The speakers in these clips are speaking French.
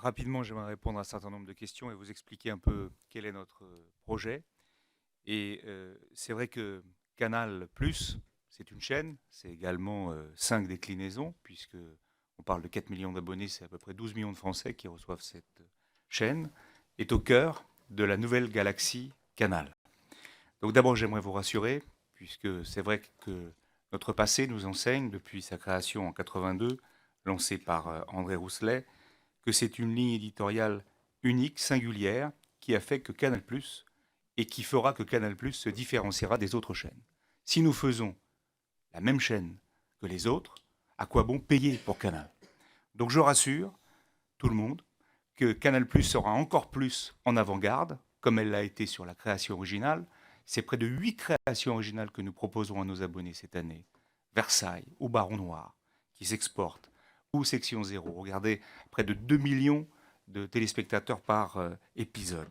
Rapidement, j'aimerais répondre à un certain nombre de questions et vous expliquer un peu quel est notre projet. C'est vrai que Canal+, c'est une chaîne, c'est également 5 déclinaisons, puisque on parle de 4 millions d'abonnés, c'est à peu près 12 millions de Français qui reçoivent cette chaîne, est au cœur de la nouvelle galaxie Canal. Donc d'abord, j'aimerais vous rassurer, puisque c'est vrai que notre passé nous enseigne, depuis sa création en 82, lancée par André Rousselet, que c'est une ligne éditoriale unique, singulière, qui a fait que Canal+, et qui fera que Canal+ se différenciera des autres chaînes. Si nous faisons la même chaîne que les autres, à quoi bon payer pour Canal? Donc je rassure tout le monde que Canal+ sera encore plus en avant-garde, comme elle l'a été sur la création originale. C'est près de 8 créations originales que nous proposons à nos abonnés cette année. Versailles ou Baron Noir, qui s'exportent, ou Section Zéro. Regardez, près de 2 millions de téléspectateurs par épisode.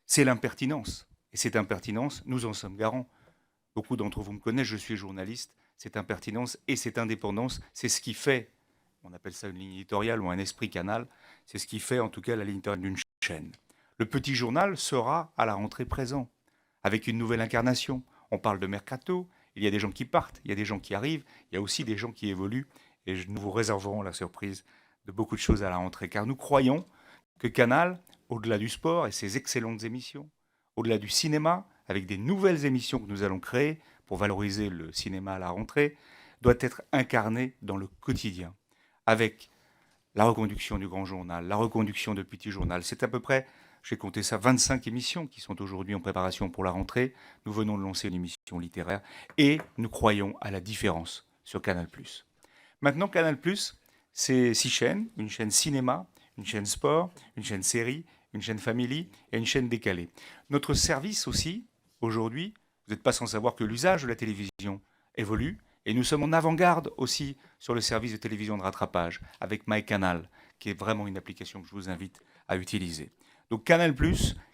C'est l'impertinence. Et cette impertinence, nous en sommes garants. Beaucoup d'entre vous me connaissent, je suis journaliste. Cette impertinence et cette indépendance, c'est ce qui fait, on appelle ça une ligne éditoriale ou un esprit canal, c'est ce qui fait en tout cas la ligne éditoriale d'une chaîne. Le petit journal sera à la rentrée présent, avec une nouvelle incarnation. On parle de mercato, il y a des gens qui partent, il y a des gens qui arrivent, il y a aussi des gens qui évoluent, et nous vous réserverons la surprise de beaucoup de choses à la rentrée, car nous croyons que Canal, au-delà du sport et ses excellentes émissions, au-delà du cinéma, avec des nouvelles émissions que nous allons créer pour valoriser le cinéma à la rentrée, doit être incarné dans le quotidien, avec la reconduction du grand journal, la reconduction de petit journal. C'est à peu près, j'ai compté ça, 25 émissions qui sont aujourd'hui en préparation pour la rentrée. Nous venons de lancer une émission littéraire et nous croyons à la différence sur Canal+. Maintenant, Canal+, c'est 6 chaînes, une chaîne cinéma, une chaîne sport, une chaîne série, une chaîne family et une chaîne décalée. Notre service aussi, aujourd'hui, vous n'êtes pas sans savoir que l'usage de la télévision évolue et nous sommes en avant-garde aussi sur le service de télévision de rattrapage avec MyCanal, qui est vraiment une application que je vous invite à utiliser. Donc Canal+,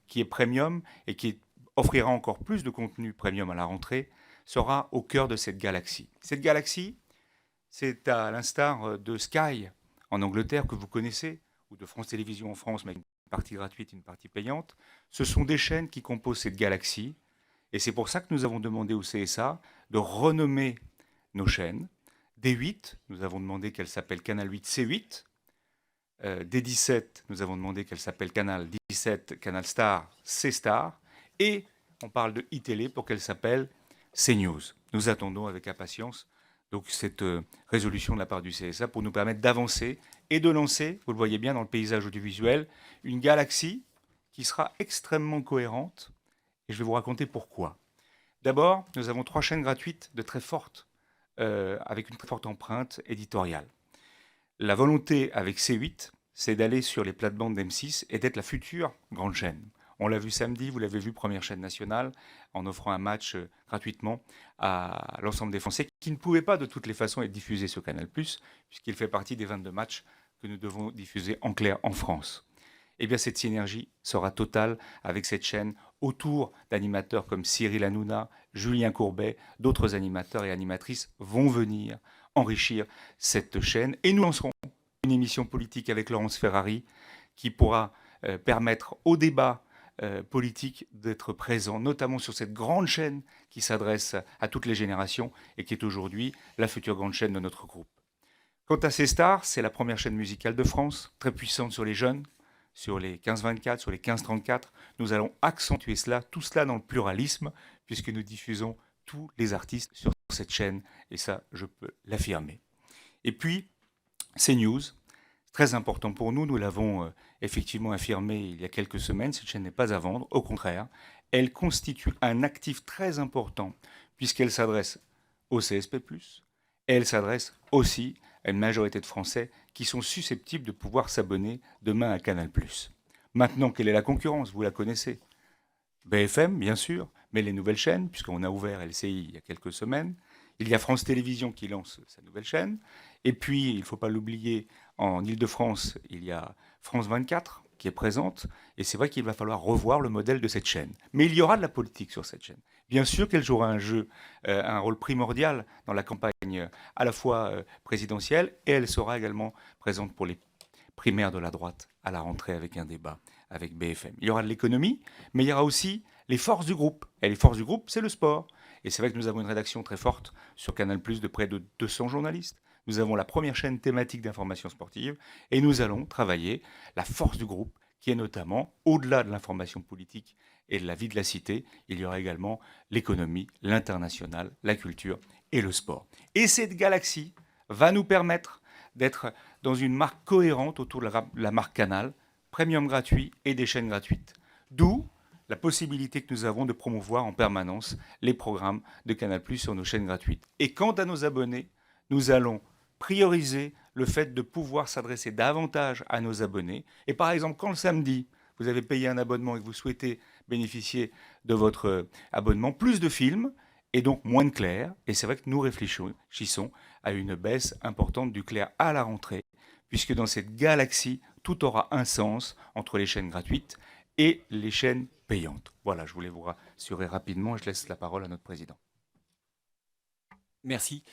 qui est premium et qui offrira encore plus de contenu premium à la rentrée, sera au cœur de cette galaxie. Cette galaxie, c'est à l'instar de Sky en Angleterre que vous connaissez, ou de France Télévisions en France, mais avec une partie gratuite et une partie payante. Ce sont des chaînes qui composent cette galaxie. Et c'est pour ça que nous avons demandé au CSA de renommer nos chaînes. D8, nous avons demandé qu'elle s'appelle Canal 8 C8. D17, nous avons demandé qu'elle s'appelle Canal 17, Canal Star C Star. Et on parle de iTélé pour qu'elle s'appelle CNews. Nous attendons avec impatience donc cette résolution de la part du CSA pour nous permettre d'avancer et de lancer, vous le voyez bien dans le paysage audiovisuel, une galaxie qui sera extrêmement cohérente. Et je vais vous raconter pourquoi. D'abord, nous avons 3 chaînes gratuites de très fortes, avec une très forte empreinte éditoriale. La volonté avec C8, c'est d'aller sur les plates-bandes d'M6 et d'être la future grande chaîne. On l'a vu samedi, vous l'avez vu, première chaîne nationale, en offrant un match gratuitement à l'ensemble des Français qui ne pouvaient pas de toutes les façons être diffusés sur Canal+, puisqu'il fait partie des 22 matchs que nous devons diffuser en clair en France. Eh bien, cette synergie sera totale avec cette chaîne autour d'animateurs comme Cyril Hanouna, Julien Courbet, d'autres animateurs et animatrices vont venir enrichir cette chaîne. Et nous lancerons une émission politique avec Laurence Ferrari qui pourra permettre au débat politique d'être présent, notamment sur cette grande chaîne qui s'adresse à toutes les générations et qui est aujourd'hui la future grande chaîne de notre groupe. Quant à C-Star, c'est la première chaîne musicale de France, très puissante sur les jeunes, sur les 15-24, sur les 15-34. Nous allons accentuer cela, tout cela dans le pluralisme, puisque nous diffusons tous les artistes sur cette chaîne, et ça, je peux l'affirmer. Et puis, CNews, très important pour nous, nous l'avons effectivement affirmé il y a quelques semaines, cette chaîne n'est pas à vendre, au contraire, elle constitue un actif très important, puisqu'elle s'adresse au CSP+, et elle s'adresse aussi à une majorité de Français qui sont susceptibles de pouvoir s'abonner demain à Canal+. Maintenant, quelle est la concurrence? Vous la connaissez. BFM, bien sûr, mais les nouvelles chaînes, puisqu'on a ouvert LCI il y a quelques semaines. Il y a France Télévisions qui lance sa nouvelle chaîne. Et puis, il ne faut pas l'oublier, en Ile-de-France, il y a France 24 qui est présente. Et c'est vrai qu'il va falloir revoir le modèle de cette chaîne. Mais il y aura de la politique sur cette chaîne. Bien sûr qu'elle jouera un rôle primordial dans la campagne à la fois présidentielle, et elle sera également présente pour les primaire de la droite à la rentrée avec un débat avec BFM. Il y aura de l'économie, mais il y aura aussi les forces du groupe. Et les forces du groupe, c'est le sport. Et c'est vrai que nous avons une rédaction très forte sur Canal+, de près de 200 journalistes. Nous avons la première chaîne thématique d'information sportive et nous allons travailler la force du groupe, qui est notamment, au-delà de l'information politique et de la vie de la cité, il y aura également l'économie, l'international, la culture et le sport. Et cette galaxie va nous permettre d'être dans une marque cohérente autour de la marque Canal, premium gratuit et des chaînes gratuites. D'où la possibilité que nous avons de promouvoir en permanence les programmes de Canal+ sur nos chaînes gratuites. Et quant à nos abonnés, nous allons prioriser le fait de pouvoir s'adresser davantage à nos abonnés. Et par exemple, quand le samedi, vous avez payé un abonnement et que vous souhaitez bénéficier de votre abonnement, plus de films et donc moins de clair. Et c'est vrai que nous réfléchissons à une baisse importante du clair à la rentrée, puisque dans cette galaxie, tout aura un sens entre les chaînes gratuites et les chaînes payantes. Voilà, je voulais vous rassurer rapidement. Je laisse la parole à notre président. Merci.